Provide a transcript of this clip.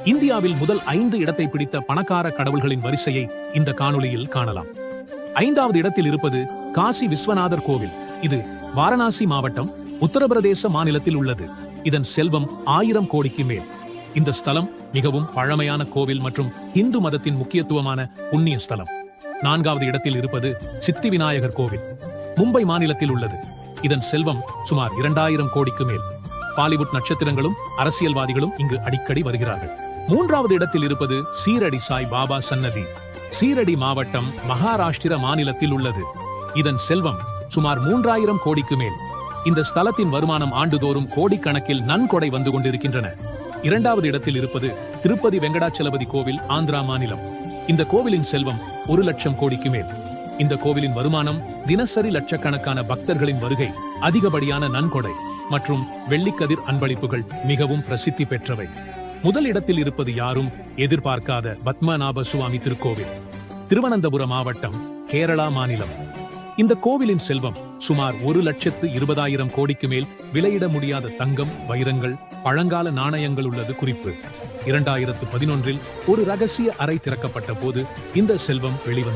இந்தியாவில் முதல் 5 இடத்தை பிடித்த பணக்கார கடவுள்களின் வரிசையை இந்த காணொளியில் காணலாம். 5வது இடத்தில் இருப்பது காசி விஸ்வநாதர் கோவில். இது வாரணாசி மாவட்டம், உத்தரப்பிரதேச மாநிலத்தில் உள்ளது. இதன் செல்வம் 1000 கோடிக்கு மேல். இந்த ஸ்தலம் மிகவும் பழமையான கோவில் மற்றும் இந்து மதத்தின் முக்கியத்துவமான புண்ணிய ஸ்தலம். 4வது இடத்தில் இருப்பது சித்தி விநாயகர் கோவில், மும்பை மாநிலத்தில் உள்ளது. இதன் செல்வம் சுமார் 2000 கோடிக்கு மேல். பாலிவுட் நட்சத்திரங்களும் அரசியல்வாதிகளும் இங்கு அடிக்கடி வருகிறார்கள். 3வது இடத்தில் இருப்பது சீரடி சாய் பாபா சன்னதி, சீரடி மாவட்டம், மகாராஷ்டிர மாநிலத்தில் உள்ளது. இதன் செல்வம் சுமார் 3000 கோடிக்கு மேல். இந்த ஸ்தலத்தின் வருமானம் ஆண்டுதோறும் கோடிக்கணக்கில் நன்கொடை வந்து கொண்டிருக்கின்றன. 2வது இடத்தில் இருப்பது திருப்பதி வெங்கடாச்சலபதி கோவில், ஆந்திரா மாநிலம். இந்த கோவிலின் செல்வம் 1 லட்சம் கோடிக்கு மேல். இந்த கோவிலின் வருமானம் தினசரி லட்சக்கணக்கான பக்தர்களின் வருகை, அதிகப்படியான நன்கொடை மற்றும் வெள்ளிக்கதிர் அன்பளிப்புகள் மிகவும் பிரசித்தி பெற்றவை. முதல் இடத்தில் இருப்பது யாரும் எதிர்பார்க்காத பத்மநாப சுவாமி திருக்கோவில், திருவனந்தபுரம் மாவட்டம், கேரளா மாநிலம். இந்த கோவிலின் செல்வம் சுமார் 1,20,000 கோடிக்கு மேல். விலையிட முடியாத தங்கம், வைரங்கள், பழங்கால நாணயங்கள் உள்ளது குறிப்பு. 2011இல் ஒரு ரகசிய அறை திறக்கப்பட்ட போது இந்த செல்வம் வெளிவந்தது.